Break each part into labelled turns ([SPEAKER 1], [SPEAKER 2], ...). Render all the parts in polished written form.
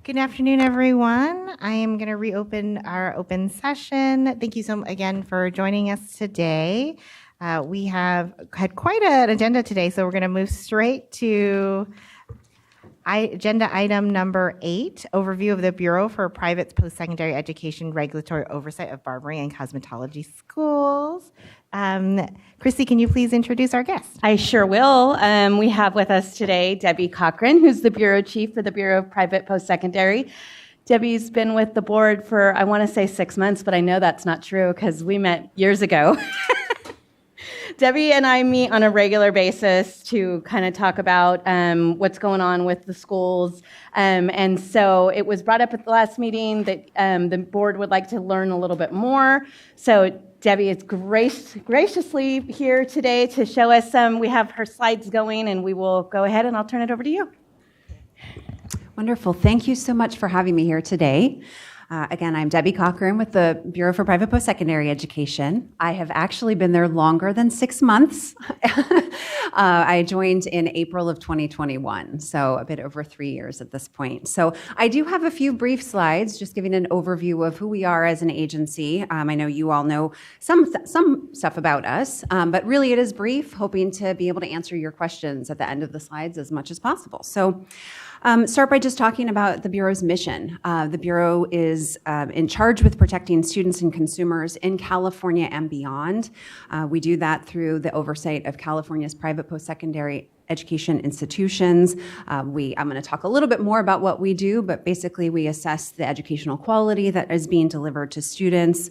[SPEAKER 1] Good afternoon, everyone. I am going to reopen our open session. Thank you again for joining us today. We have had quite an agenda today, so we're going to move straight to agenda item number 8, overview of the Bureau for Private Post-Secondary Education Regulatory Oversight of Barbering and Cosmetology Schools. Christy, can you please introduce our guest?
[SPEAKER 2] I sure will. We have with us today Debbie Cochran, who's the Bureau Chief for the Bureau of Private Post-Secondary. Debbie's been with the board for, I want to say 6 months, but I know that's not true because we met years ago. Debbie and I meet on a regular basis to kind of talk about what's going on with the schools. And so it was brought up at the last meeting that the board would like to learn a little bit more. So Debbie is graciously here today to show us we have her slides going, and we will go ahead and I'll turn it over to you.
[SPEAKER 3] Wonderful. Thank you so much for having me here today. Again, I'm Debbie Cochran with the Bureau for Private Post-Secondary Education. I have actually been there longer than 6 months. I joined in April of 2021, so a bit over 3 years at this point. So I do have a few brief slides just giving an overview of who we are as an agency. I know you all know some stuff about us, but really it is brief, hoping to be able to answer your questions at the end of the slides as much as possible. So start by just talking about the Bureau's mission. The Bureau is in charge with protecting students and consumers in California and beyond. We do that through the oversight of California's private post-secondary education institutions. I'm going to talk a little bit more about what we do, but basically we assess the educational quality that is being delivered to students.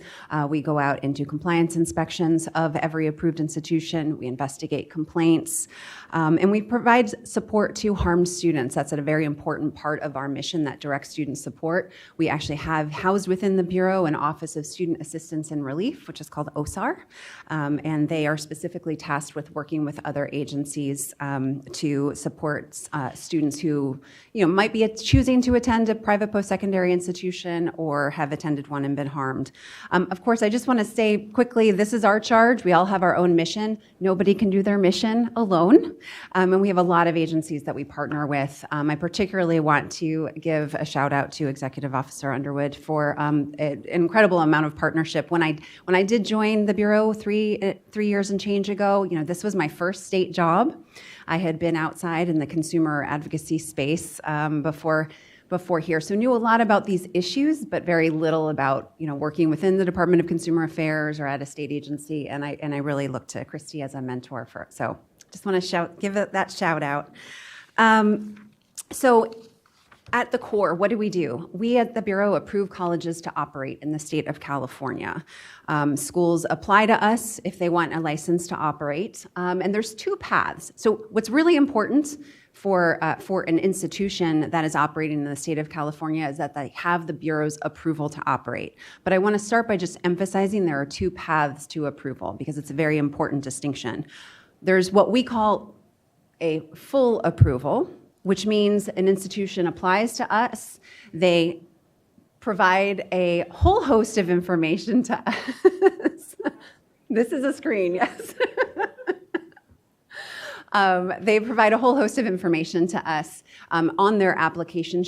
[SPEAKER 3] We go out and do compliance inspections of every approved institution. We investigate complaints, and we provide support to harmed students. That's a very important part of our mission, that direct student support. We actually have housed within the Bureau an Office of Student Assistance and Relief, which is called OSAR, and they are specifically tasked with working with other agencies to support students who might be choosing to attend a private post-secondary institution or have attended one and been harmed. Of course, I just want to say quickly, this is our charge. We all have our own mission. Nobody can do their mission alone, and we have a lot of agencies that we partner with. I particularly want to give a shout out to Executive Officer Underwood for an incredible amount of partnership. When I did join the Bureau three years and change ago, this was my first state job. I had been outside in the consumer advocacy space before here, so knew a lot about these issues, but very little about working within the Department of Consumer Affairs or at a state agency. And I really look to Christy as a mentor for it. So just want to give that shout out. So at the core, what do? We at the Bureau approve colleges to operate in the state of California. Schools apply to us if they want a license to operate, and there's 2 paths. So what's really important for an institution that is operating in the state of California is that they have the Bureau's approval to operate. But I want to start by just emphasizing there are 2 paths to approval because it's a very important distinction. There's what we call a full approval, which means an institution applies to us, they provide a whole host of information to us. This is a screen, yes. They provide a whole host of information to us on their application,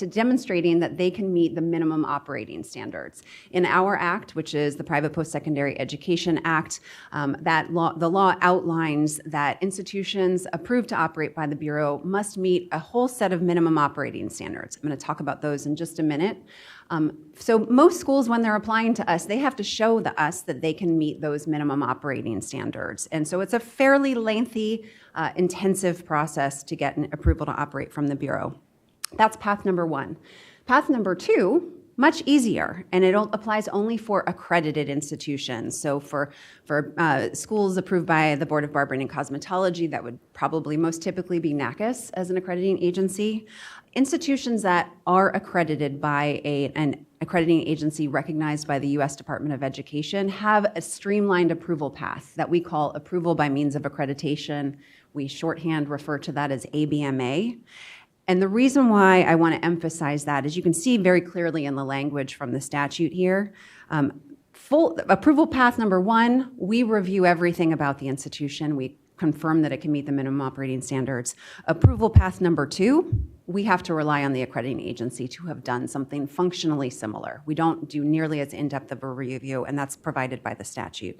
[SPEAKER 3] demonstrating that they can meet the minimum operating standards. In our act, which is the Private Post-Secondary Education Act, the law outlines that institutions approved to operate by the Bureau must meet a whole set of minimum operating standards. I'm going to talk about those in just a minute. So most schools, when they're applying to us, they have to show us that they can meet those minimum operating standards. And so it's a fairly lengthy, intensive process to get an approval to operate from the Bureau. That's path number 1. Path number 2, much easier, and it applies only for accredited institutions. So for schools approved by the Board of Barbering and Cosmetology, that would probably most typically be NACIS as an accrediting agency. Institutions that are accredited by an accrediting agency recognized by the U.S. Department of Education have a streamlined approval path that we call approval by means of accreditation. We shorthand refer to that as ABMA. And the reason why I want to emphasize that is you can see very clearly in the language from the statute here. Full approval path number 1, we review everything about the institution. We confirm that it can meet the minimum operating standards. Approval path number 2, we have to rely on the accrediting agency to have done something functionally similar. We don't do nearly as in-depth of a review, and that's provided by the statute.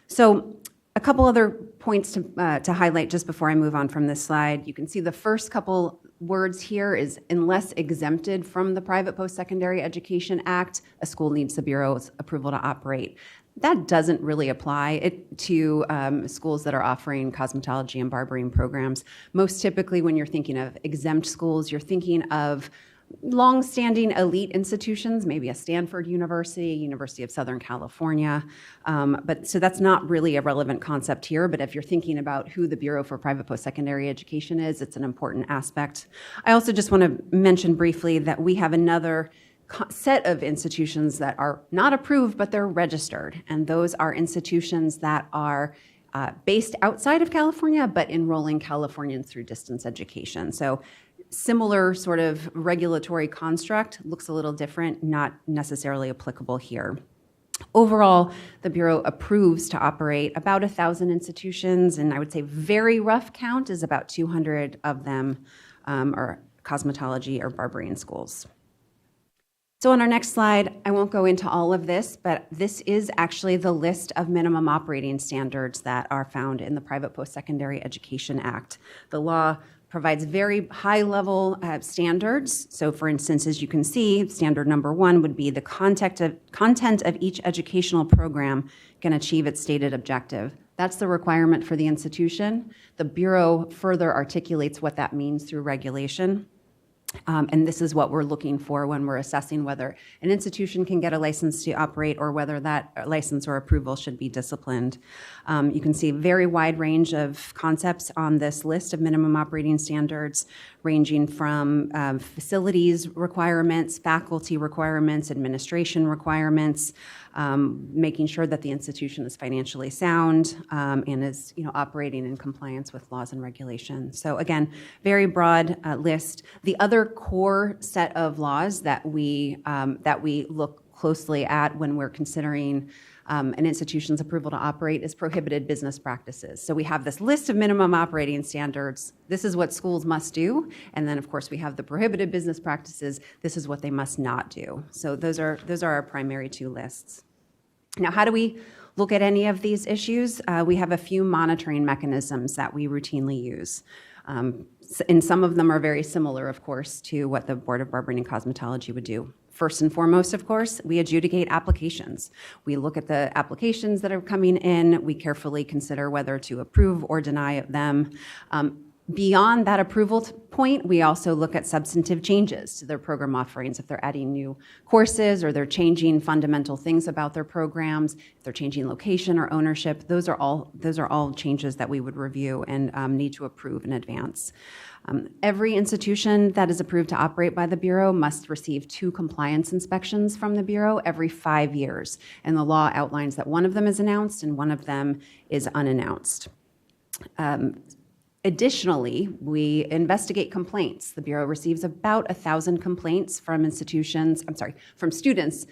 [SPEAKER 3] So a couple other points to highlight just before I move on from this slide. You can see the first couple words here is unless exempted from the Private Post-Secondary Education Act, a school needs the Bureau's approval to operate. That doesn't really apply to schools that are offering cosmetology and barbering programs. Most typically, when you're thinking of exempt schools, you're thinking of long-standing elite institutions, maybe a Stanford University, University of Southern California. So that's not really a relevant concept here, but if you're thinking about who the Bureau for Private Post-Secondary Education is, it's an important aspect. I also just want to mention briefly that we have another set of institutions that are not approved, but they're registered. And those are institutions that are based outside of California, but enrolling Californians through distance education. So similar sort of regulatory construct, looks a little different, not necessarily applicable here. Overall, the Bureau approves to operate about 1,000 institutions, and I would say very rough count is about 200 of them are cosmetology or barbering schools. So on our next slide, I won't go into all of this, but this is actually the list of minimum operating standards that are found in the Private Post-Secondary Education Act. The law provides very high-level standards. So for instance, as you can see, standard number 1 would be the content of each educational program can achieve its stated objective. That's the requirement for the institution. The Bureau further articulates what that means through regulation. And this is what we're looking for when we're assessing whether an institution can get a license to operate or whether that license or approval should be disciplined. You can see a very wide range of concepts on this list of minimum operating standards, ranging from facilities requirements, faculty requirements, administration requirements, making sure that the institution is financially sound and is operating in compliance with laws and regulations. So again, very broad list. The other core set of laws that we look closely at when we're considering an institution's approval to operate is prohibited business practices. So we have this list of minimum operating standards. This is what schools must do. And then, of course, we have the prohibited business practices. This is what they must not do. So those are our primary 2 lists. Now, how do we look at any of these issues? We have a few monitoring mechanisms that we routinely use. And some of them are very similar, of course, to what the Board of Barbering and Cosmetology would do. First and foremost, of course, we adjudicate applications. We look at the applications that are coming in. We carefully consider whether to approve or deny them. Beyond that approval point, we also look at substantive changes to their program offerings. If they're adding new courses or they're changing fundamental things about their programs, if they're changing location or ownership, those are all changes that we would review and need to approve in advance. Every institution that is approved to operate by the Bureau must receive 2 compliance inspections from the Bureau every 5 years. And the law outlines that one of them is announced and one of them is unannounced. Additionally, we investigate complaints. The Bureau receives about 1,000 complaints from students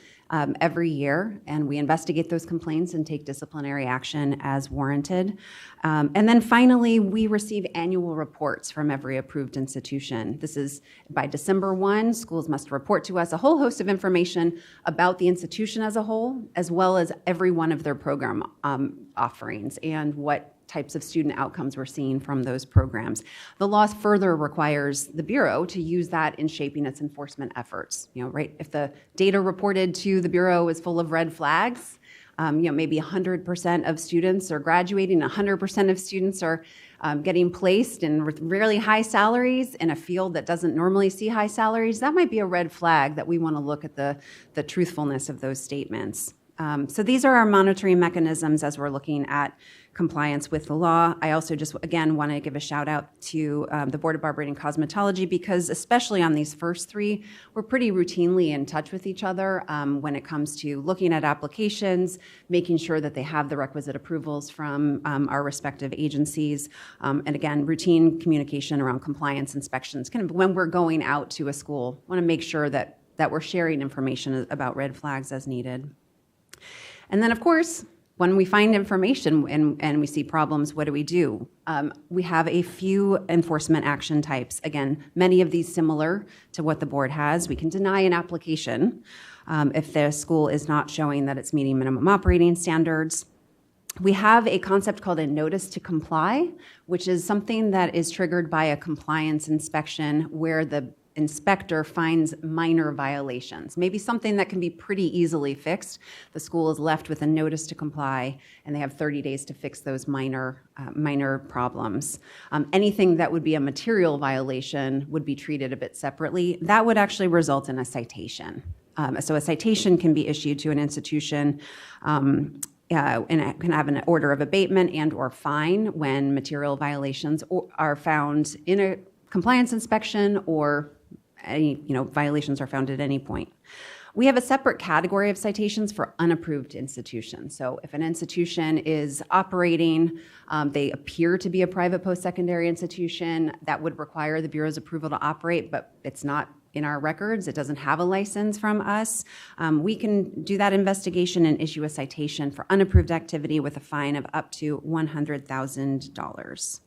[SPEAKER 3] every year, and we investigate those complaints and take disciplinary action as warranted. And then finally, we receive annual reports from every approved institution. This is by December 1, schools must report to us a whole host of information about the institution as a whole, as well as every one of their program offerings and what types of student outcomes we're seeing from those programs. The law further requires the Bureau to use that in shaping its enforcement efforts. Right? If the data reported to the Bureau is full of red flags, maybe 100% of students are graduating, 100% of students are getting placed in really high salaries in a field that doesn't normally see high salaries, that might be a red flag that we want to look at the truthfulness of those statements. So these are our monitoring mechanisms as we're looking at compliance with the law. I also just, again, want to give a shout out to the Board of Barbering and Cosmetology because especially on these first 3, we're pretty routinely in touch with each other when it comes to looking at applications, making sure that they have the requisite approvals from our respective agencies, and again, routine communication around compliance inspections. Kind of when we're going out to a school, want to make sure that we're sharing information about red flags as needed. And then, of course, when we find information and we see problems, what do? We have a few enforcement action types. Again, many of these similar to what the board has. We can deny an application if the school is not showing that it's meeting minimum operating standards. We have a concept called a notice to comply, which is something that is triggered by a compliance inspection where the inspector finds minor violations, maybe something that can be pretty easily fixed. The school is left with a notice to comply, and they have 30 days to fix those minor problems. Anything that would be a material violation would be treated a bit separately. That would actually result in a citation. So a citation can be issued to an institution, and it can have an order of abatement and or fine when material violations are found in a compliance inspection or any violations are found at any point. We have a separate category of citations for unapproved institutions. So if an institution is operating, they appear to be a private post-secondary institution, that would require the Bureau's approval to operate, but it's not in our records. It doesn't have a license from us. We can do that investigation and issue a citation for unapproved activity with a fine of up to $100,000.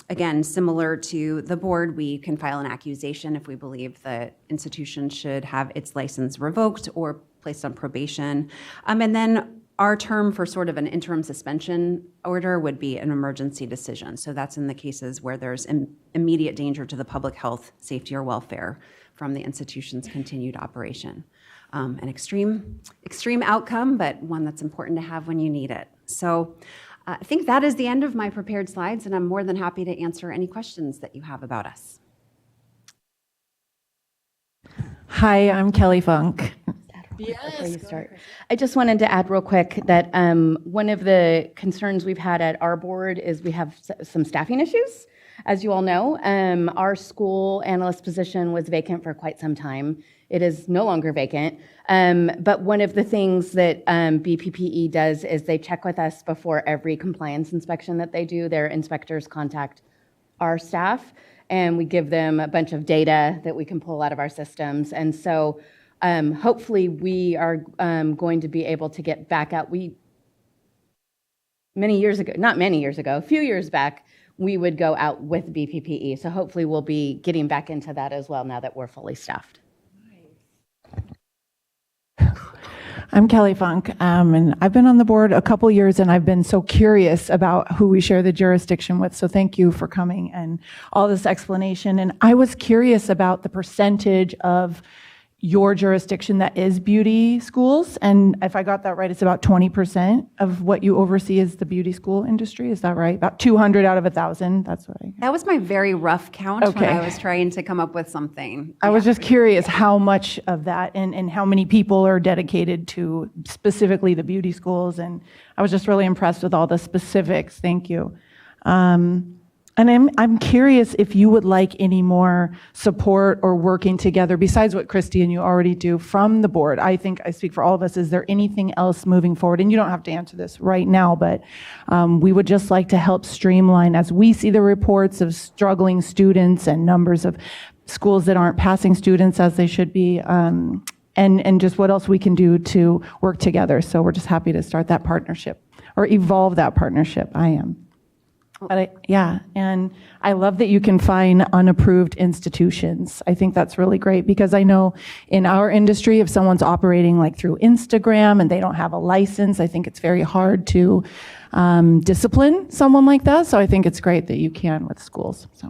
[SPEAKER 3] Again, similar to the board, we can file an accusation if we believe the institution should have its license revoked or placed on probation. And then our term for sort of an interim suspension order would be an emergency decision. So that's in the cases where there's immediate danger to the public health, safety, or welfare from the institution's continued operation. An extreme outcome, but one that's important to have when you need it. So I think that is the end of my prepared slides, and I'm more than happy to answer any questions that you have about us.
[SPEAKER 4] Hi, I'm Kelly Funk.
[SPEAKER 2] Before you start, I just wanted to add real quick that one of the concerns we've had at our board is we have some staffing issues. As you all know, our school analyst position was vacant for quite some time. It is no longer vacant. But one of the things that BPPE does is they check with us before every compliance inspection that they do. Their inspectors contact our staff, and we give them a bunch of data that we can pull out of our systems. And so hopefully we are going to be able to get back out. A few years back, we would go out with BPPE. So hopefully we'll be getting back into that as well now that we're fully staffed.
[SPEAKER 4] I'm Kelly Funk, and I've been on the board a couple years, and I've been so curious about who we share the jurisdiction with. So thank you for coming and all this explanation. And I was curious about the percentage of your jurisdiction that is beauty schools. And if I got that right, it's about 20% of what you oversee is the beauty school industry. Is that right? About 200 out of 1,000. That's what I got.
[SPEAKER 3] That was my very rough count
[SPEAKER 4] Okay.
[SPEAKER 3] when I was trying to come up with something.
[SPEAKER 4] I was just curious how much of that and how many people are dedicated to specifically the beauty schools. And I was just really impressed with all the specifics. Thank you. And I'm curious if you would like any more support or working together besides what Christy and you already do from the board. I think I speak for all of us. Is there anything else moving forward? And you don't have to answer this right now, but we would just like to help streamline as we see the reports of struggling students and numbers of schools that aren't passing students as they should be, and just what else we can do to work together. So we're just happy to start that partnership or evolve that partnership. I am. But and I love that you can find unapproved institutions. I think that's really great because I know in our industry, if someone's operating like through Instagram and they don't have a license, I think it's very hard to discipline someone like that. So I think it's great that you can with schools. So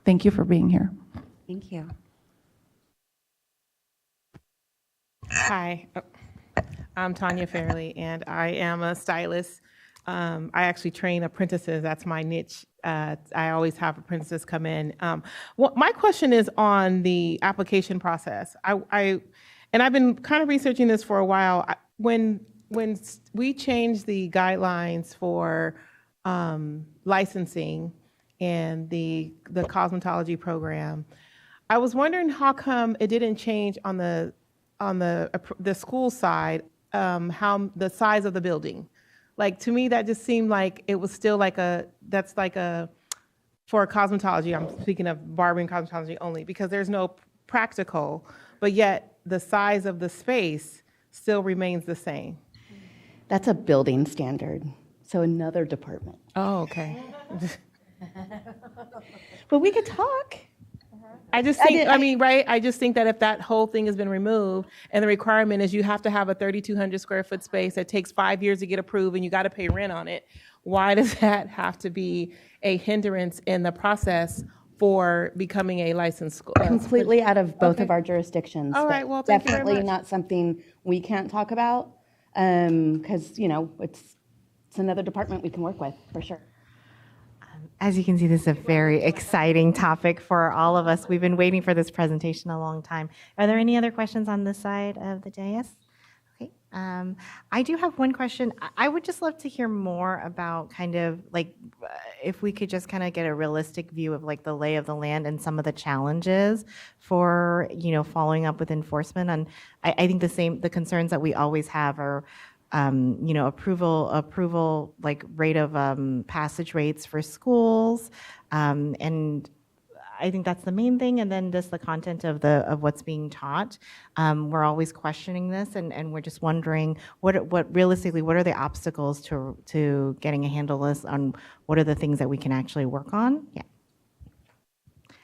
[SPEAKER 4] thank you for being here.
[SPEAKER 3] Thank you.
[SPEAKER 5] Hi, I'm Tanya Fairley, and I am a stylist. I actually train apprentices. That's my niche. I always have apprentices come in. My question is on the application process. And I've been kind of researching this for a while. When we changed the guidelines for licensing and the cosmetology program, I was wondering how come it didn't change on the school side, how the size of the building. Like, to me, that just seemed like it was still for cosmetology, I'm speaking of barbering cosmetology only, because there's no practical, but yet the size of the space still remains the same.
[SPEAKER 2] That's a building standard, so another department.
[SPEAKER 5] Oh, okay.
[SPEAKER 2] But we could talk.
[SPEAKER 5] I just think, right? I just think that if that whole thing has been removed and the requirement is you have to have a 3,200 square foot space that takes 5 years to get approved and you got to pay rent on it, why does that have to be a hindrance in the process for becoming a licensed school?
[SPEAKER 2] Completely out of both of our jurisdictions.
[SPEAKER 5] All
[SPEAKER 2] but
[SPEAKER 5] right, well, thank you very
[SPEAKER 2] definitely
[SPEAKER 5] much.
[SPEAKER 2] not something we can't talk about, because, it's another department we can work with, for sure.
[SPEAKER 1] As you can see, this is a very exciting topic for all of us. We've been waiting for this presentation a long time. Are there any other questions on this side of the dais? Okay. I do have one question. I would just love to hear more about kind of like, if we could just kind of get a realistic view of like the lay of the land and some of the challenges for, following up with enforcement. And I think the concerns that we always have are, approval, like rate of passage rates for schools, and I think that's the main thing. And then just the content of what's being taught. We're always questioning this, and we're just wondering what realistically, what are the obstacles to getting a handle on what are the things that we can actually work on? Yeah.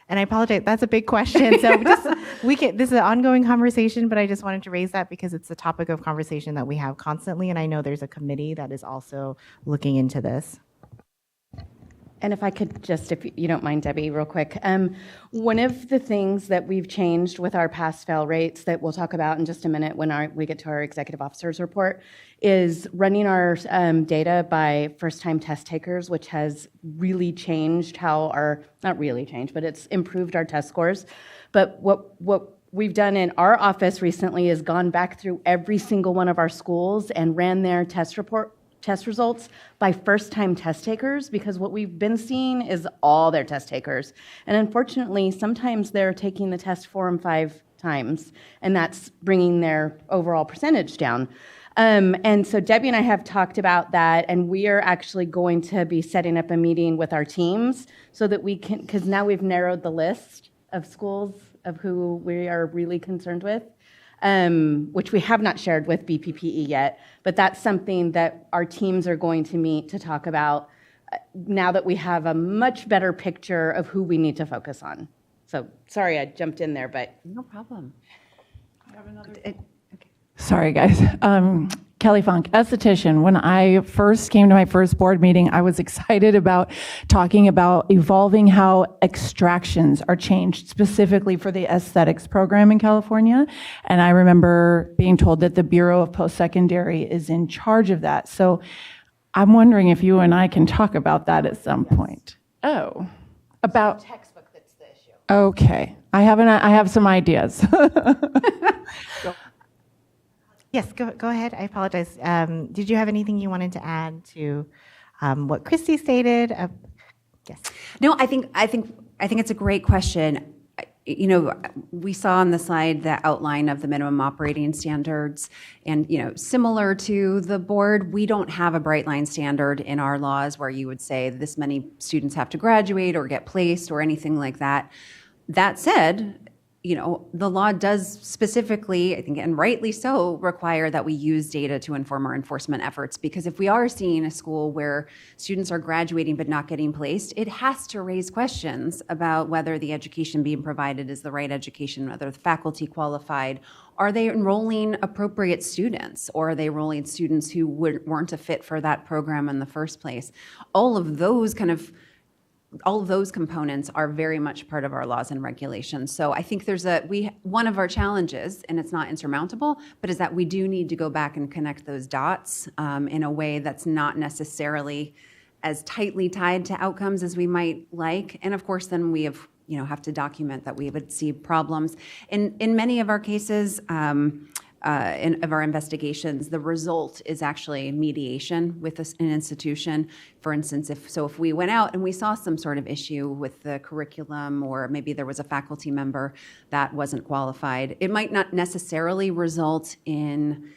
[SPEAKER 1] And I apologize, that's a big question. So this is an ongoing conversation, but I just wanted to raise that because it's a topic of conversation that we have constantly. And I know there's a committee that is also looking into this.
[SPEAKER 2] And if I could just, if you don't mind, Debbie, real quick. One of the things that we've changed with our pass-fail rates that we'll talk about in just a minute when we get to our executive officer's report is running our data by first-time test takers, which has really changed not really changed, but it's improved our test scores. But what we've done in our office recently is gone back through every single one of our schools and ran their test results by first-time test takers, because what we've been seeing is all their test takers. And unfortunately, sometimes they're taking the test 4 and 5 times, and that's bringing their overall percentage down. And so Debbie and I have talked about that, and we are actually going to be setting up a meeting with our teams so that we can, because now we've narrowed the list of schools of who we are really concerned with. Which we have not shared with BPPE yet, but that's something that our teams are going to meet to talk about now that we have a much better picture of who we need to focus on. So sorry I jumped in there, but.
[SPEAKER 3] No problem.
[SPEAKER 4] Sorry, guys. Kelly Funk, esthetician. When I first came to my first board meeting, I was excited about talking about evolving how extractions are changed specifically for the aesthetics program in California. And I remember being told that the Bureau of Post-Secondary is in charge of that. So I'm wondering if you and I can talk about that at some point. Oh, about
[SPEAKER 2] Textbook that's the issue.
[SPEAKER 4] okay. I have some ideas.
[SPEAKER 1] Yes, go ahead. I apologize. Did you have anything you wanted to add to what Christy stated? Yes.
[SPEAKER 3] No, I think it's a great question. We saw on the slide the outline of the minimum operating standards, and similar to the board, we don't have a bright line standard in our laws where you would say this many students have to graduate or get placed or anything like that. That said, the law does specifically, I think, and rightly so, require that we use data to inform our enforcement efforts. Because if we are seeing a school where students are graduating but not getting placed, it has to raise questions about whether the education being provided is the right education, whether the faculty qualified. Are they enrolling appropriate students, or are they enrolling students who weren't a fit for that program in the first place? All of those components are very much part of our laws and regulations. So I think one of our challenges, and it's not insurmountable, but is that we do need to go back and connect those dots in a way that's not necessarily as tightly tied to outcomes as we might like. And of course, then we have to document that we would see problems. In many of our cases, of our investigations, the result is actually mediation with an institution. For instance, if we went out and we saw some sort of issue with the curriculum, or maybe there was a faculty member that wasn't qualified, it might not necessarily result in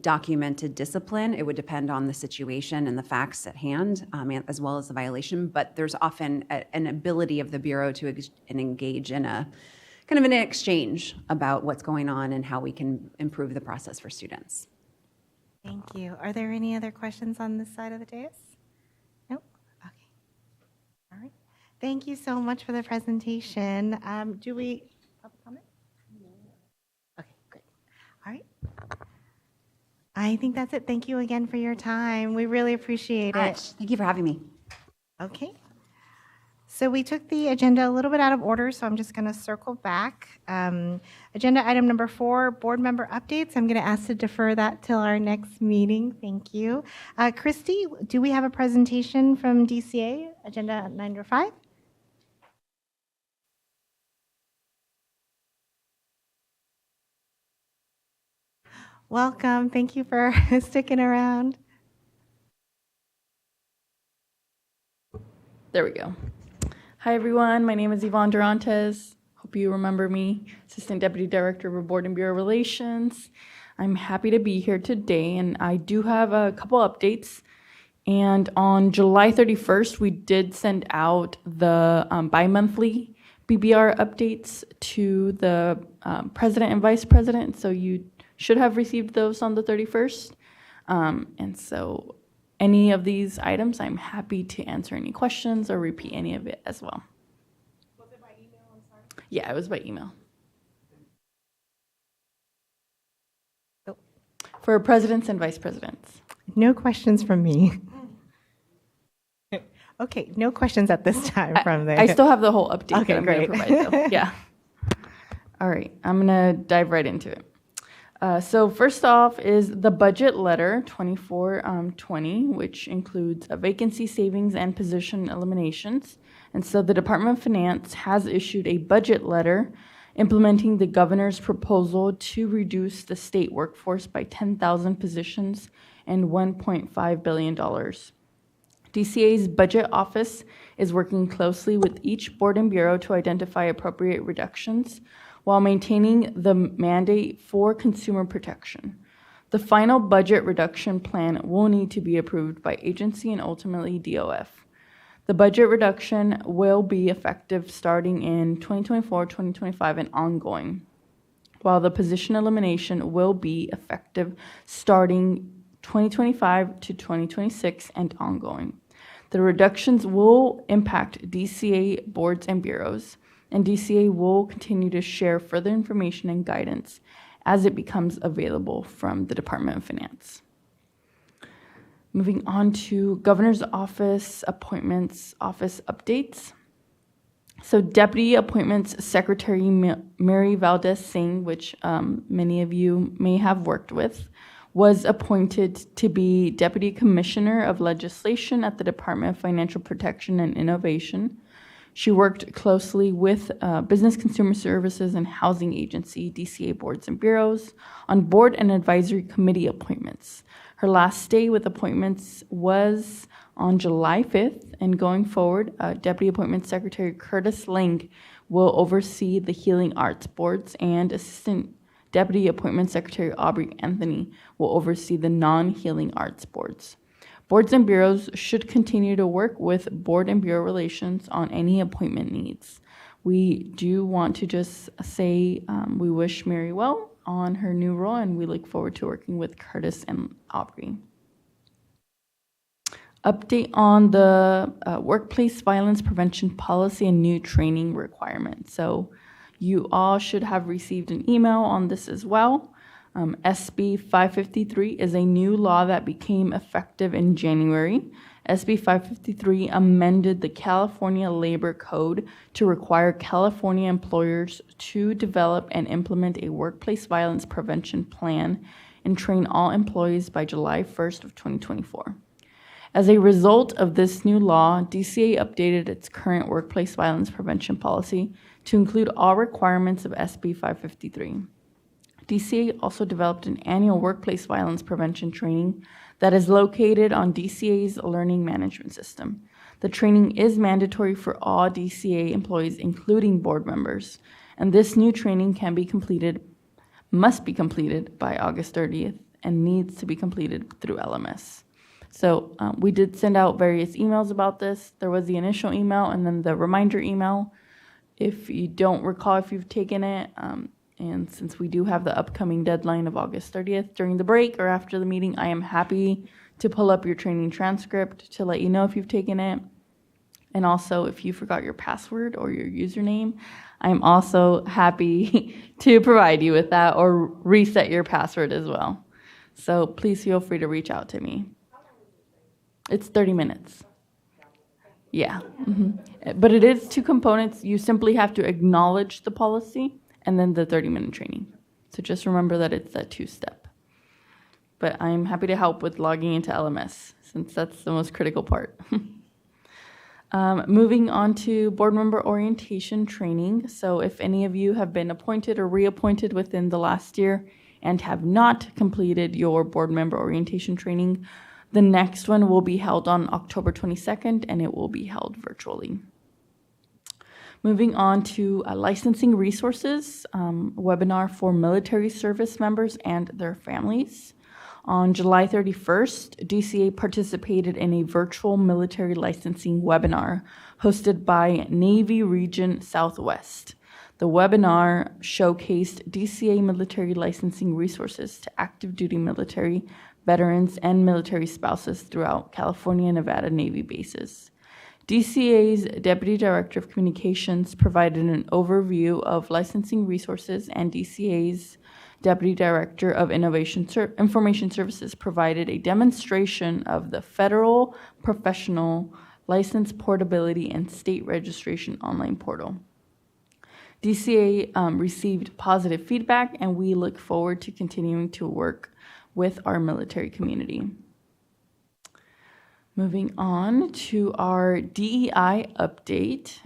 [SPEAKER 3] documented discipline. It would depend on the situation and the facts at hand, as well as the violation. But there's often an ability of the Bureau to engage in a kind of an exchange about what's going on and how we can improve the process for students.
[SPEAKER 1] Thank you. Are there any other questions on this side of the dais? Nope. Okay. All right. Thank you so much for the presentation. Do we public comment? Okay, great. All right. I think that's it. Thank you again for your time. We really appreciate it.
[SPEAKER 3] Thank you for having me.
[SPEAKER 1] Okay. So we took the agenda a little bit out of order, so I'm just going to circle back. Agenda item number 4, board member updates. I'm going to ask to defer that till our next meeting. Thank you. Christy, do we have a presentation from DCA, agenda number 5? Welcome. Thank you for sticking around.
[SPEAKER 6] There we go. Hi, everyone. My name is Yvonne Durantes. Hope you remember me, Assistant Deputy Director of Board and Bureau Relations. I'm happy to be here today, and I do have a couple updates. And on July 31st, we did send out the bi-monthly BBR updates to the President and Vice President, so you should have received those on the 31st. And so any of these items, I'm happy to answer any questions or repeat any of it as well.
[SPEAKER 5] Was it by email? I'm sorry.
[SPEAKER 6] Yeah, it was by email.
[SPEAKER 1] Oh.
[SPEAKER 6] For presidents and vice presidents.
[SPEAKER 1] No questions from me. Okay, no questions at this time from there.
[SPEAKER 6] I still have the whole update
[SPEAKER 1] Okay,
[SPEAKER 6] that I'm going to
[SPEAKER 1] great.
[SPEAKER 6] provide, though. Yeah. All right, I'm going to dive right into it. So first off is the budget letter 2420, which includes a vacancy savings and position eliminations. And so the Department of Finance has issued a budget letter implementing the governor's proposal to reduce the state workforce by 10,000 positions and $1.5 billion. DCA's budget office is working closely with each board and bureau to identify appropriate reductions while maintaining the mandate for consumer protection. The final budget reduction plan will need to be approved by agency and ultimately DOF. The budget reduction will be effective starting in 2024, 2025, and ongoing, while the position elimination will be effective starting 2025 to 2026 and ongoing. The reductions will impact DCA boards and bureaus, and DCA will continue to share further information and guidance as it becomes available from the Department of Finance. Moving on to Governor's Office Appointments Office updates. So Deputy Appointments Secretary Mary Valdez Singh, which many of you may have worked with, was appointed to be Deputy Commissioner of Legislation at the Department of Financial Protection and Innovation. She worked closely with Business Consumer Services and Housing Agency, DCA boards and bureaus, on board and advisory committee appointments. Her last day with appointments was on July 5th, and going forward, Deputy Appointments Secretary Curtis Lang will oversee the Healing Arts boards, and Assistant Deputy Appointment Secretary Aubrey Anthony will oversee the non-healing arts boards. Boards and bureaus should continue to work with board and bureau relations on any appointment needs. We do want to just say we wish Mary well on her new role, and we look forward to working with Curtis and Aubrey. Update on the workplace violence prevention policy and new training requirements. So you all should have received an email on this as well. SB 553 is a new law that became effective in January. SB 553 amended the California Labor Code to require California employers to develop and implement a workplace violence prevention plan and train all employees by July 1st of 2024. As a result of this new law, DCA updated its current workplace violence prevention policy to include all requirements of SB 553. DCA also developed an annual workplace violence prevention training that is located on DCA's learning management system. The training is mandatory for all DCA employees, including board members, and this new training must be completed by August 30th and needs to be completed through LMS. So we did send out various emails about this. There was the initial email and then the reminder email. If you don't recall if you've taken it, And since we do have the upcoming deadline of August 30th during the break or after the meeting, I am happy to pull up your training transcript to let you know if you've taken it. And also, if you forgot your password or your username, I'm also happy to provide you with that or reset your password as well. So please feel free to reach out to me. It's 30 minutes. Yeah. But it is 2 components. You simply have to acknowledge the policy and then the 30-minute training. So just remember that it's that 2-step. But I'm happy to help with logging into LMS since that's the most critical part. Moving on to board member orientation training. So if any of you have been appointed or reappointed within the last year and have not completed your board member orientation training, the next one will be held on October 22nd, and it will be held virtually. Moving on to licensing resources, webinar for military service members and their families. On July 31st, DCA participated in a virtual military licensing webinar hosted by Navy Region Southwest. The webinar showcased DCA military licensing resources to active duty military, veterans, and military spouses throughout California and Nevada Navy bases. DCA's Deputy Director of Communications provided an overview of licensing resources, and DCA's Deputy Director of Information Services provided a demonstration of the Federal Professional License Portability and State Registration online portal. DCA received positive feedback, and we look forward to continuing to work with our military community. Moving on to our DEI update.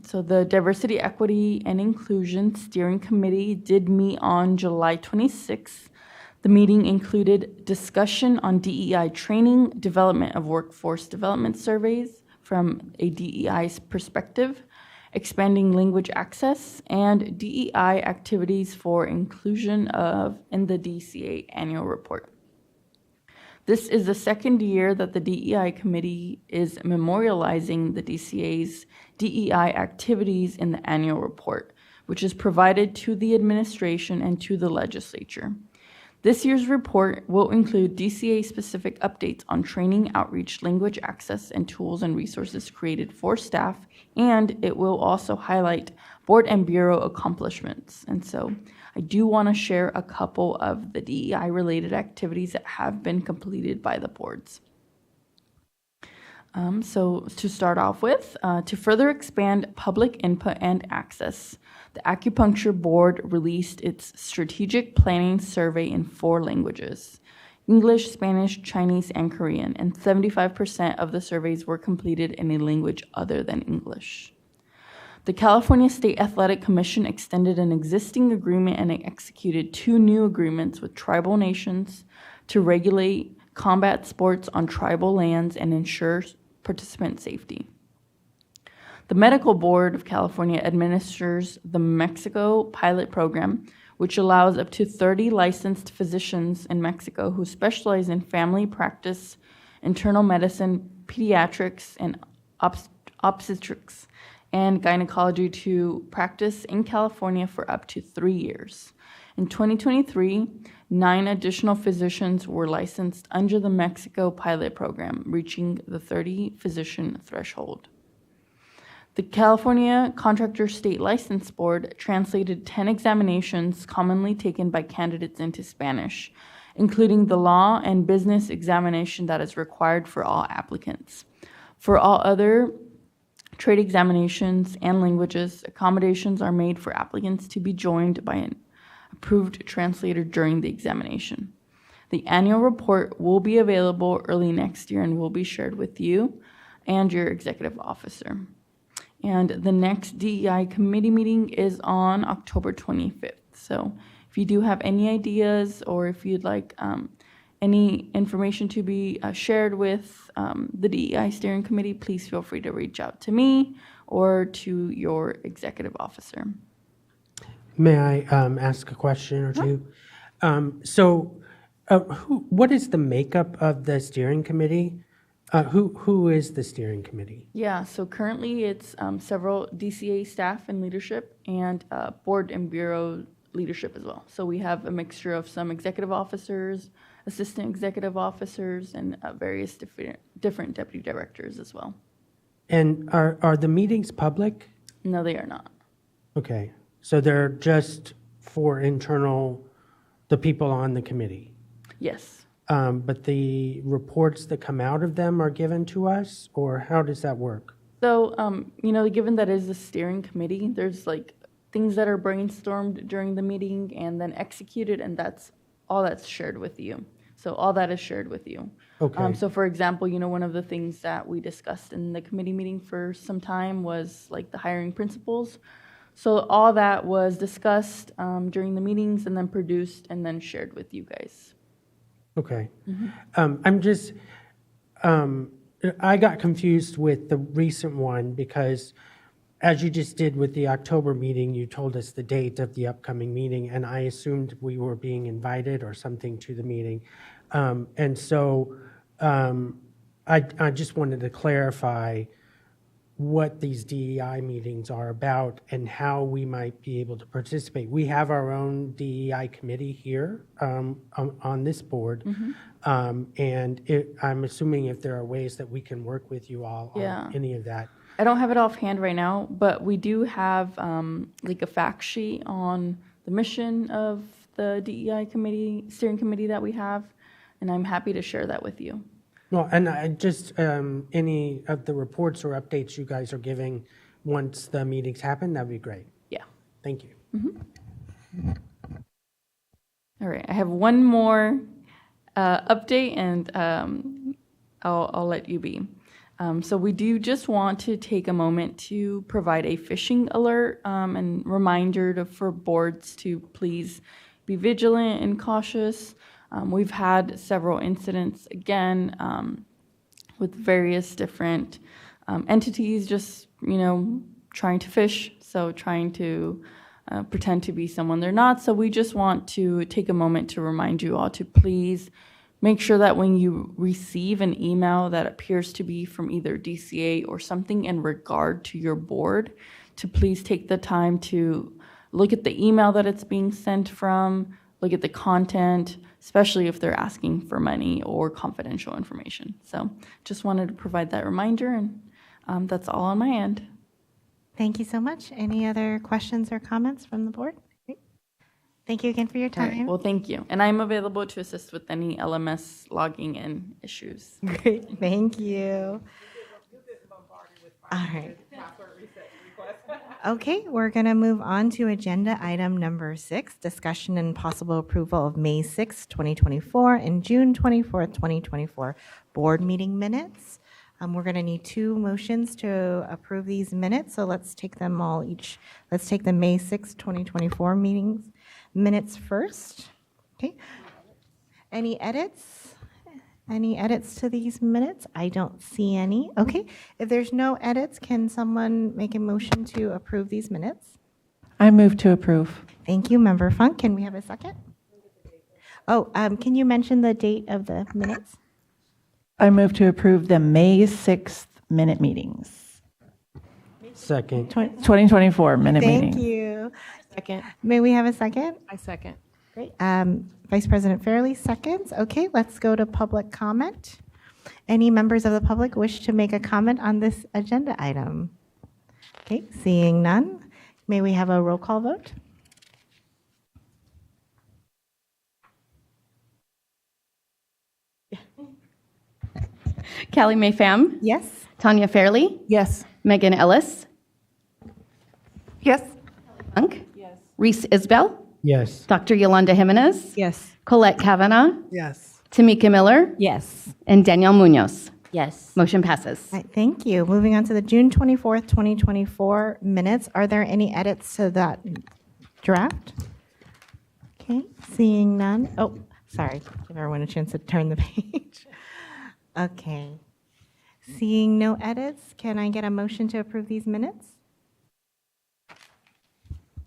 [SPEAKER 6] So the Diversity, Equity, and Inclusion Steering Committee did meet on July 26th. The meeting included discussion on DEI training, development of workforce development surveys from a DEI perspective, expanding language access, and DEI activities for inclusion in the DCA annual report. This is the second year that the DEI committee is memorializing the DCA's DEI activities in the annual report, which is provided to the administration and to the legislature. This year's report will include DCA-specific updates on training, outreach, language access, and tools and resources created for staff, and it will also highlight board and bureau accomplishments. And so I do want to share a couple of the DEI-related activities that have been completed by the boards. So to start off with, to further expand public input and access, the Acupuncture Board released its strategic planning survey in 4 languages: English, Spanish, Chinese, and Korean, and 75% of the surveys were completed in a language other than English. The California State Athletic Commission extended an existing agreement and executed 2 new agreements with tribal nations to regulate combat sports on tribal lands and ensure participant safety. The Medical Board of California administers the Mexico pilot program, which allows up to 30 licensed physicians in Mexico who specialize in family practice, internal medicine, pediatrics, and obstetrics and gynecology to practice in California for up to 3 years. In 2023, 9 additional physicians were licensed under the Mexico pilot program, reaching the 30 physician threshold. The California Contractor State License Board translated 10 examinations commonly taken by candidates into Spanish, including the law and business examination that is required for all applicants. For all other trade examinations and languages, accommodations are made for applicants to be joined by an approved translator during the examination. The annual report will be available early next year and will be shared with you and your executive officer. And the next DEI committee meeting is on October 25th. So if you do have any ideas or if you'd like any information to be shared with the DEI steering committee, please feel free to reach out to me or to your executive officer.
[SPEAKER 7] May I ask a question or two? What is the makeup of the steering committee? Who is the steering committee?
[SPEAKER 6] Yeah, so currently it's several DCA staff and leadership and board and bureau leadership as well. So we have a mixture of some executive officers, assistant executive officers, and various different deputy directors as well.
[SPEAKER 7] And are the meetings public?
[SPEAKER 6] No, they are not.
[SPEAKER 7] Okay, so they're just for the people on the committee?
[SPEAKER 6] Yes.
[SPEAKER 7] But the reports that come out of them are given to us, or how does that work?
[SPEAKER 6] So, given that it is a steering committee, there's like things that are brainstormed during the meeting and then executed, and that's all that's shared with you. So all that is shared with you.
[SPEAKER 7] Okay.
[SPEAKER 6] So for example, one of the things that we discussed in the committee meeting for some time was like the hiring principles. So all that was discussed during the meetings and then produced and then shared with you guys.
[SPEAKER 7] Okay. I got confused with the recent one because, as you just did with the October meeting, you told us the date of the upcoming meeting, and I assumed we were being invited or something to the meeting. And so I just wanted to clarify what these DEI meetings are about and how we might be able to participate. We have our own DEI committee here on this board, and I'm assuming if there are ways that we can work with you all on any of that.
[SPEAKER 6] I don't have it offhand right now, but we do have like a fact sheet on the mission of the DEI steering committee that we have, and I'm happy to share that with you.
[SPEAKER 7] Well, and I just, any of the reports or updates you guys are giving once the meetings happen, that'd be great.
[SPEAKER 6] Yeah.
[SPEAKER 7] Thank you.
[SPEAKER 6] All right. I have one more update, and I'll let you be. So we do just want to take a moment to provide a phishing alert and reminder for boards to please be vigilant and cautious. We've had several incidents, again, with various different entities just, trying to phish, so trying to pretend to be someone they're not. So we just want to take a moment to remind you all to please make sure that when you receive an email that appears to be from either DCA or something in regard to your board, to please take the time to look at the email that it's being sent from, look at the content, especially if they're asking for money or confidential information. So just wanted to provide that reminder, and that's all on my end.
[SPEAKER 1] Thank you so much. Any other questions or comments from the board? Great. Thank you again for your
[SPEAKER 6] All right,
[SPEAKER 1] time.
[SPEAKER 6] well, thank you. And I'm available to assist with any LMS logging in issues.
[SPEAKER 1] Great. Thank you. All right. Okay, we're going to move on to agenda item number 6, discussion and possible approval of May 6, 2024 and June 24th, 2024 board meeting minutes. We're going to need 2 motions to approve these minutes, so let's take them all each. Let's take the May 6, 2024 minutes first. Okay. Any edits? Any edits to these minutes? I don't see any. Okay. If there's no edits, can someone make a motion to approve these minutes?
[SPEAKER 4] I move to approve.
[SPEAKER 1] Thank you, Member Funk. Can we have a second? Oh, can you mention the date of the minutes?
[SPEAKER 4] I move to approve the May 6th minute meetings.
[SPEAKER 7] Second.
[SPEAKER 4] 2024 minute meetings.
[SPEAKER 1] Thank you.
[SPEAKER 5] Second.
[SPEAKER 1] May we have a second?
[SPEAKER 5] I second.
[SPEAKER 1] Great. Vice President Fairley seconds. Okay, let's go to public comment. Any members of the public wish to make a comment on this agenda item? Okay, seeing none. May we have a roll call vote?
[SPEAKER 2] Callie Mae Pham,
[SPEAKER 1] Yes?
[SPEAKER 2] Tanya Fairley,
[SPEAKER 5] Yes.
[SPEAKER 2] Megan Ellis,
[SPEAKER 1] Yes.
[SPEAKER 2] Funk, Reese Isbell,
[SPEAKER 7] Yes.
[SPEAKER 2] Dr. Yolanda Jimenez,
[SPEAKER 5] Yes.
[SPEAKER 2] Colette Kavanaugh,
[SPEAKER 5] Yes.
[SPEAKER 2] Tamika Miller,
[SPEAKER 1] Yes.
[SPEAKER 2] and Danielle Munoz.
[SPEAKER 8] Yes.
[SPEAKER 2] Motion passes.
[SPEAKER 1] All right, thank you. Moving on to the June 24th, 2024 minutes. Are there any edits to that draft? Okay, seeing none. Oh, sorry. Give everyone a chance to turn the page. Okay. Seeing no edits, can I get a motion to approve these minutes?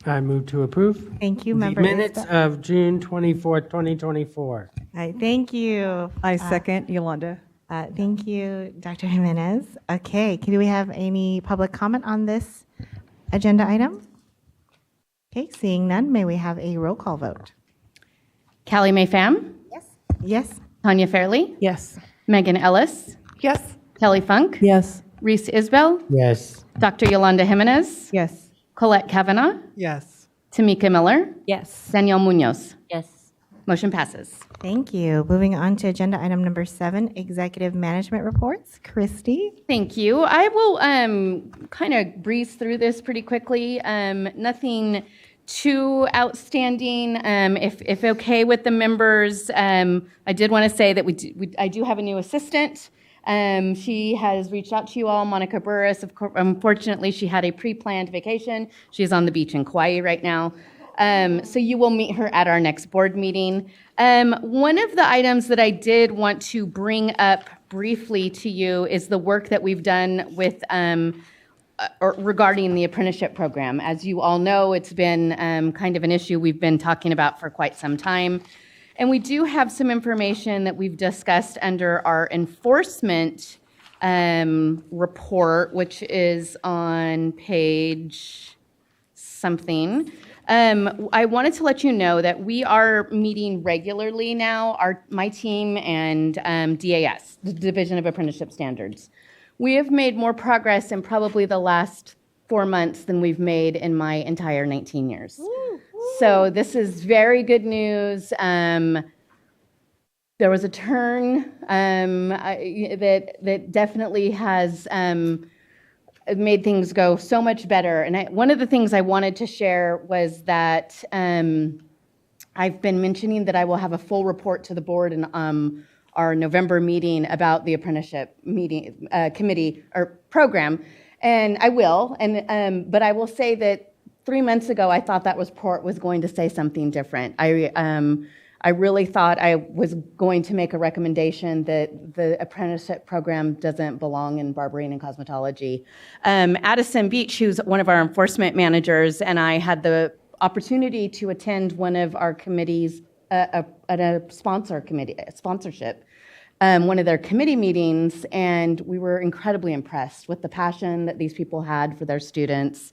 [SPEAKER 7] I move to approve.
[SPEAKER 1] Thank you,
[SPEAKER 7] The
[SPEAKER 1] Member
[SPEAKER 7] minutes
[SPEAKER 1] Isbell.
[SPEAKER 7] of June 24th, 2024.
[SPEAKER 1] All right, thank you.
[SPEAKER 9] I second Yolanda.
[SPEAKER 1] Thank you, Dr. Jimenez. Okay, do we have any public comment on this agenda item? Okay, seeing none, may we have a roll call vote?
[SPEAKER 2] Callie Mae Pham,
[SPEAKER 1] Yes.
[SPEAKER 2] Tanya Fairley,
[SPEAKER 5] Yes.
[SPEAKER 2] Megan Ellis,
[SPEAKER 4] Yes.
[SPEAKER 2] Kelly Funk,
[SPEAKER 4] Yes.
[SPEAKER 2] Reese Isbell,
[SPEAKER 7] Yes.
[SPEAKER 2] Dr. Yolanda Jimenez,
[SPEAKER 5] Yes.
[SPEAKER 2] Colette Kavanaugh,
[SPEAKER 5] Yes.
[SPEAKER 2] Tamika Miller,
[SPEAKER 8] Yes.
[SPEAKER 2] Danielle Munoz.
[SPEAKER 8] Yes.
[SPEAKER 2] Motion passes.
[SPEAKER 1] Thank you. Moving on to agenda item number 7, executive management reports. Christy?
[SPEAKER 2] Thank you. I will kind of breeze through this pretty quickly. Nothing too outstanding. If okay with the members, I did want to say that I do have a new assistant. She has reached out to you all, Monica Burris. Unfortunately, she had a pre-planned vacation. She's on the beach in Kauai right now. So you will meet her at our next board meeting. One of the items that I did want to bring up briefly to you is the work that we've done with regarding the apprenticeship program. As you all know, it's been kind of an issue we've been talking about for quite some time. And we do have some information that we've discussed under our enforcement report, which is on page something. I wanted to let you know that we are meeting regularly now, my team and DAS, the Division of Apprenticeship Standards. We have made more progress in probably the last 4 months than we've made in my entire 19 years. So this is very good news. There was a turn that definitely has made things go so much better. And one of the things I wanted to share was that I've been mentioning that I will have a full report to the board in our November meeting about the apprenticeship committee or program, and I will. But I will say that 3 months ago, I thought that report was going to say something different. I really thought I was going to make a recommendation that the apprenticeship program doesn't belong in barbering and cosmetology. Addison Beach, who's one of our enforcement managers, and I had the opportunity to attend one of our committees at a sponsorship, one of their committee meetings, and we were incredibly impressed with the passion that these people had for their students.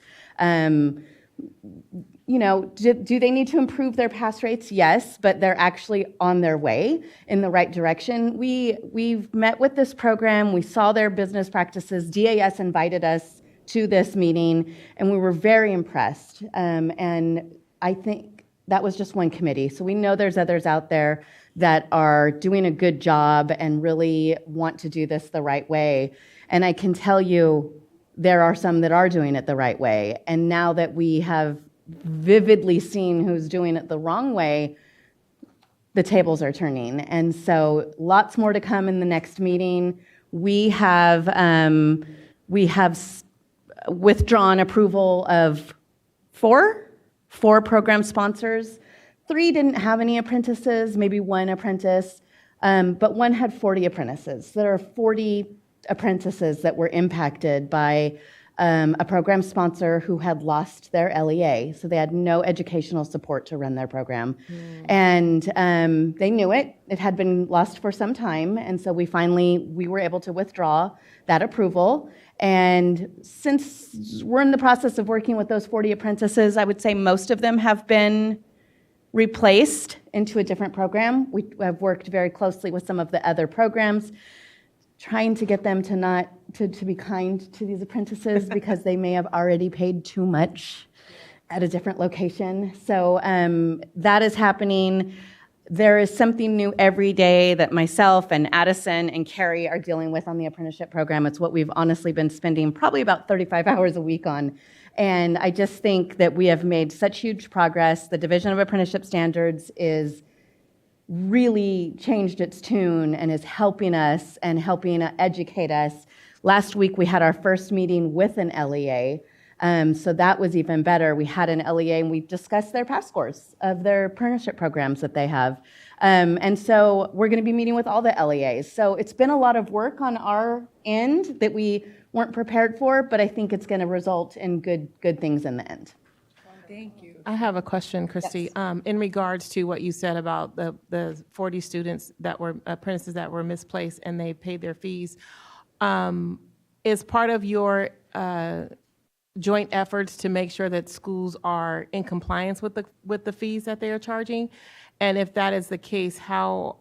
[SPEAKER 2] Do they need to improve their pass rates? Yes, but they're actually on their way in the right direction. We've met with this program. We saw their business practices. DAS invited us to this meeting, and we were very impressed. And I think that was just one committee. So we know there's others out there that are doing a good job and really want to do this the right way. And I can tell you, there are some that are doing it the right way. And now that we have vividly seen who's doing it the wrong way, the tables are turning. And so lots more to come in the next meeting. We have withdrawn approval of four program sponsors. 3 didn't have any apprentices, maybe 1 apprentice, but 1 had 40 apprentices. There are 40 apprentices that were impacted by a program sponsor who had lost their LEA, so they had no educational support to run their program. And they knew it. It had been lost for some time, and so we were able to withdraw that approval. And since we're in the process of working with those 40 apprentices, I would say most of them have been replaced into a different program. We have worked very closely with some of the other programs, trying to get them to be kind to these apprentices because they may have already paid too much at a different location. So that is happening. There is something new every day that myself and Addison and Carrie are dealing with on the apprenticeship program. It's what we've honestly been spending probably about 35 hours a week on. And I just think that we have made such huge progress. The Division of Apprenticeship Standards is really changed its tune and is helping us and helping educate us. Last week, we had our first meeting with an LEA, so that was even better. We had an LEA, and we discussed their pass scores of their apprenticeship programs that they have. And so we're going to be meeting with all the LEAs. So it's been a lot of work on our end that we weren't prepared for, but I think it's going to result in good things in the end.
[SPEAKER 5] Thank you. I have a question, Christy.
[SPEAKER 2] Yes.
[SPEAKER 5] In regards to what you said about the 40 students that were apprentices that were misplaced and they paid their fees, is part of your joint efforts to make sure that schools are in compliance with the fees that they are charging? And if that is the case, how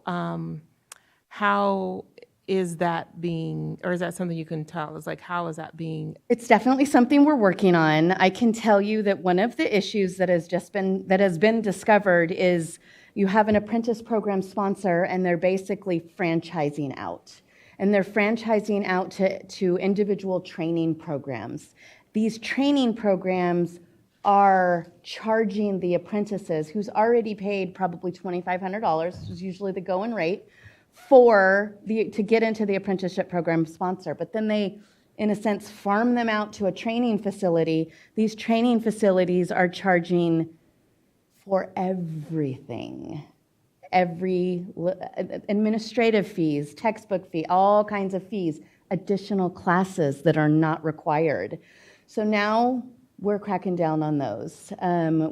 [SPEAKER 5] is that being, or is that something you can tell? It's like, how is that being?
[SPEAKER 2] It's definitely something we're working on. I can tell you that one of the issues that has been discovered is you have an apprentice program sponsor and they're basically franchising out. And they're franchising out to individual training programs. These training programs are charging the apprentices, who's already paid probably $2,500, which is usually the going rate, to get into the apprenticeship program sponsor. But then they, in a sense, farm them out to a training facility. These training facilities are charging for everything. Every administrative fees, textbook fee, all kinds of fees, additional classes that are not required. So now we're cracking down on those.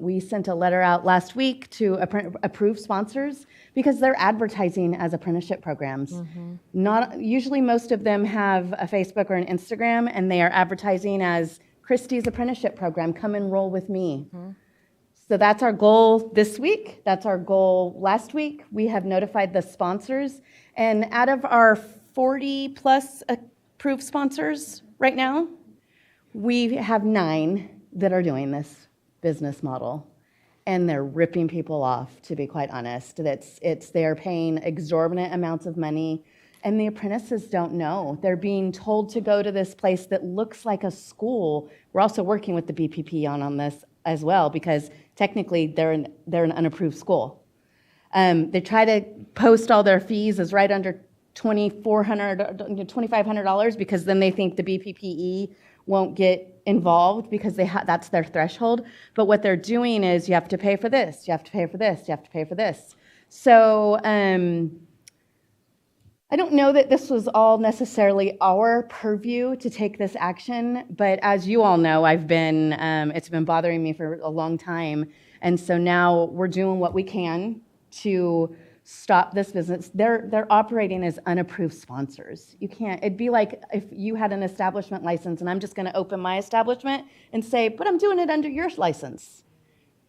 [SPEAKER 2] We sent a letter out last week to approve sponsors because they're advertising as apprenticeship programs. Not usually, most of them have a Facebook or an Instagram, and they are advertising as Christie's apprenticeship program. Come enroll with me. So that's our goal this week. That's our goal last week. We have notified the sponsors, and out of our 40 plus approved sponsors right now, we have 9 that are doing this business model, and they're ripping people off, to be quite honest. They're paying exorbitant amounts of money, and the apprentices don't know. They're being told to go to this place that looks like a school. We're also working with the BPP on this as well, because technically they're an unapproved school. They try to post all their fees as right under $2,500 because then they think the BPPE won't get involved because that's their threshold. But what they're doing is you have to pay for this, you have to pay for this, you have to pay for this. So I don't know that this was all necessarily our purview to take this action, but as you all know, it's been bothering me for a long time. And so now we're doing what we can to stop this business. They're operating as unapproved sponsors. You can't, it'd be like if you had an establishment license and I'm just gonna open my establishment and say, but I'm doing it under your license.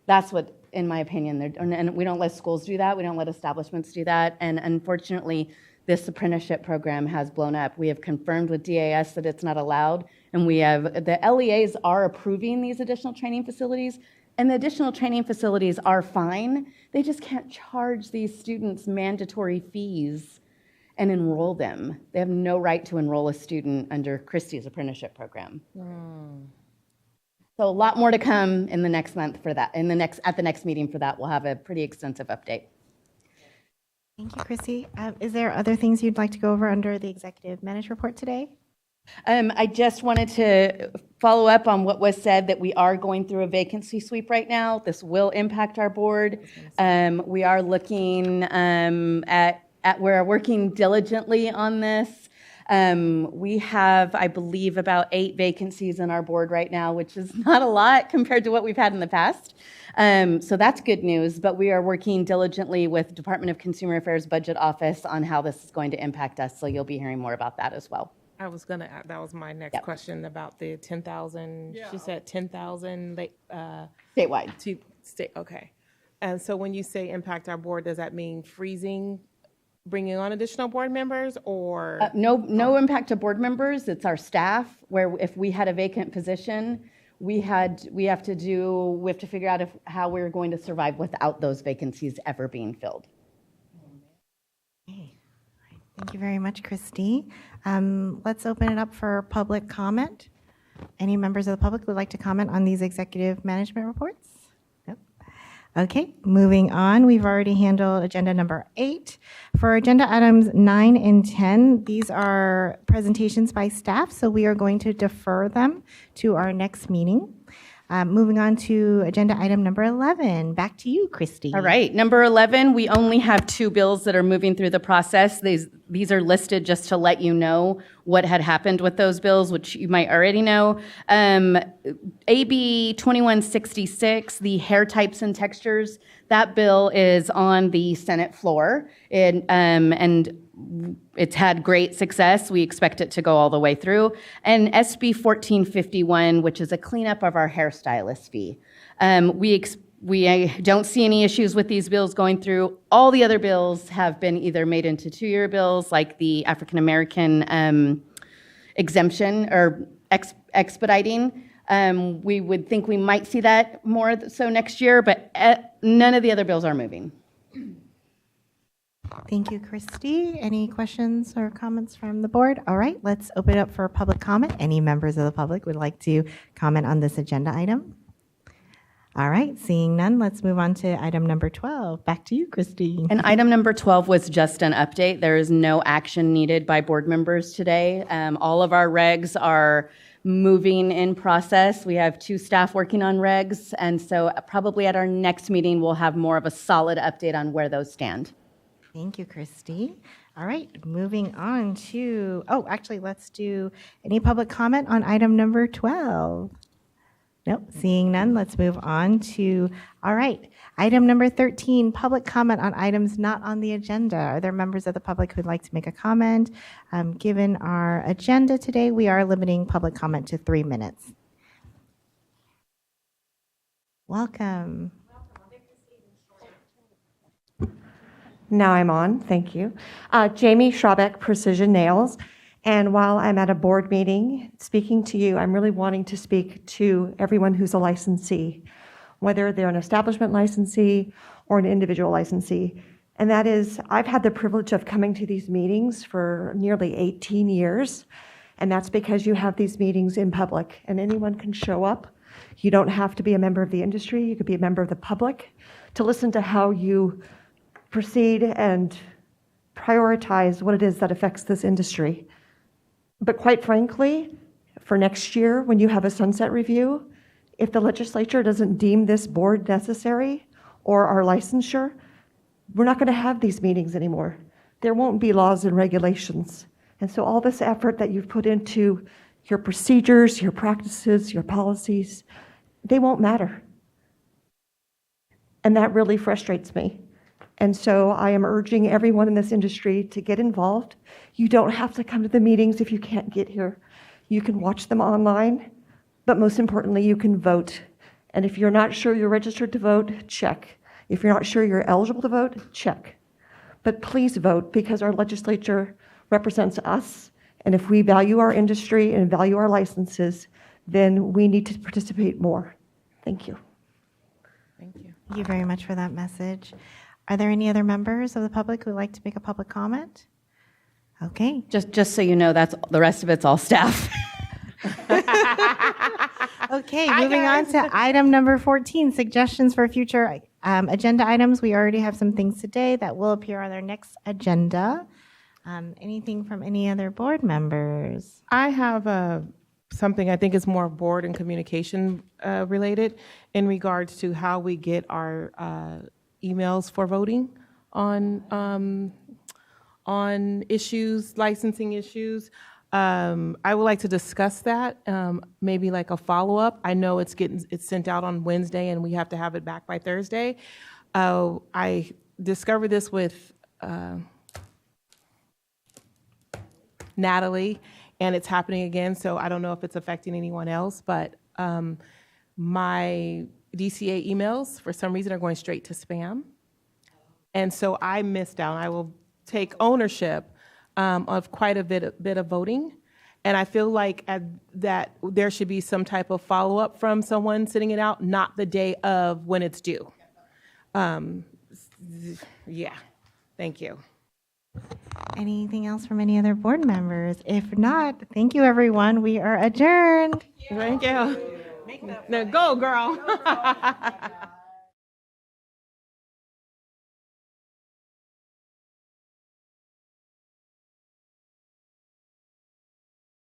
[SPEAKER 2] That's what, in my opinion, and we don't let schools do that, we don't let establishments do that, and unfortunately, this apprenticeship program has blown up. We have confirmed with DAS that it's not allowed, and the LEAs are approving these additional training facilities, and the additional training facilities are fine. They just can't charge these students mandatory fees and enroll them. They have no right to enroll a student under Christie's apprenticeship program. So a lot more to come in the next month for that. At the next meeting for that, we'll have a pretty extensive update.
[SPEAKER 1] Thank you, Chrissy. Is there other things you'd like to go over under the executive manager report today?
[SPEAKER 2] I just wanted to follow up on what was said, that we are going through a vacancy sweep right now. This will impact our board. We are looking we're working diligently on this. We have, I believe, about 8 vacancies in our board right now, which is not a lot compared to what we've had in the past. So that's good news, but we are working diligently with Department of Consumer Affairs Budget Office on how this is going to impact us, so you'll be hearing more about that as well.
[SPEAKER 5] I was gonna add, that was my next question about the 10,000. She said 10,000
[SPEAKER 2] Statewide.
[SPEAKER 5] Okay. And so when you say impact our board, does that mean freezing, bringing on additional board members, or?
[SPEAKER 2] No impact to board members. It's our staff, where if we had a vacant position, we have to figure out how we're going to survive without those vacancies ever being filled.
[SPEAKER 1] Okay. Thank you very much, Christy. Let's open it up for public comment. Any members of the public would like to comment on these executive management reports? Nope. Okay, moving on. We've already handled agenda number 8. For agenda items 9 and 10, these are presentations by staff, so we are going to defer them to our next meeting. Moving on to agenda item number 11. Back to you, Christy.
[SPEAKER 2] All right, number 11, we only have 2 bills that are moving through the process. These are listed just to let you know what had happened with those bills, which you might already know. AB 2166, the hair types and textures, that bill is on the Senate floor. And It's had great success. We expect it to go all the way through. And SB 1451, which is a cleanup of our hairstylist fee. We don't see any issues with these bills going through. All the other bills have been either made into 2-year bills, like the African American exemption or expediting. We would think we might see that more so next year, but none of the other bills are moving.
[SPEAKER 1] Thank you, Christy. Any questions or comments from the board? All right, let's open it up for public comment. Any members of the public would like to comment on this agenda item? All right, seeing none, let's move on to item number 12. Back to you, Christy.
[SPEAKER 2] And item number 12 was just an update. There is no action needed by board members today. All of our regs are moving in process. We have 2 staff working on regs, and so probably at our next meeting, we'll have more of a solid update on where those stand.
[SPEAKER 1] Thank you, Christy. All right, moving on to, actually, let's do any public comment on item number 12. Nope, seeing none, let's move on to, all right, item number 13, public comment on items not on the agenda. Are there members of the public who'd like to make a comment? Given our agenda today, we are limiting public comment to 3 minutes. Welcome.
[SPEAKER 8] Now I'm on, thank you. Jamie Schrabeck, Precision Nails. And while I'm at a board meeting speaking to you, I'm really wanting to speak to everyone who's a licensee, whether they're an establishment licensee or an individual licensee. And that is, I've had the privilege of coming to these meetings for nearly 18 years. And that's because you have these meetings in public and anyone can show up. You don't have to be a member of the industry. You could be a member of the public to listen to how you proceed and prioritize what it is that affects this industry. But quite frankly, for next year, when you have a sunset review, if the legislature doesn't deem this board necessary or our licensure, we're not going to have these meetings anymore. There won't be laws and regulations. And so all this effort that you've put into your procedures, your practices, your policies, they won't matter. And that really frustrates me. And so I am urging everyone in this industry to get involved. You don't have to come to the meetings if you can't get here. You can watch them online, but most importantly, you can vote. And if you're not sure you're registered to vote, check. If you're not sure you're eligible to vote, check. But please vote because our legislature represents us. And if we value our industry and value our licenses, then we need to participate more. Thank you.
[SPEAKER 5] Thank you.
[SPEAKER 1] Thank you very much for that message. Are there any other members of the public who would like to make a public comment? Okay.
[SPEAKER 2] Just so you know, that's the rest of it's all staff.
[SPEAKER 1] Okay, moving on to item number 14, suggestions for future agenda items. We already have some things today that will appear on our next agenda. Anything from any other board members?
[SPEAKER 5] I have something I think is more board and communication related in regards to how we get our emails for voting on issues, licensing issues. I would like to discuss that, maybe like a follow-up. I know it's sent out on Wednesday and we have to have it back by Thursday. I discovered this with Natalie, and it's happening again, so I don't know if it's affecting anyone else, but my DCA emails, for some reason, are going straight to spam. And so I missed out. I will take ownership of quite a bit of voting. And I feel like that there should be some type of follow-up from someone sitting it out, not the day of when it's due. Yeah, thank you.
[SPEAKER 1] Anything else from any other board members? If not, thank you, everyone. We are adjourned.
[SPEAKER 5] Thank you. Now go, girl.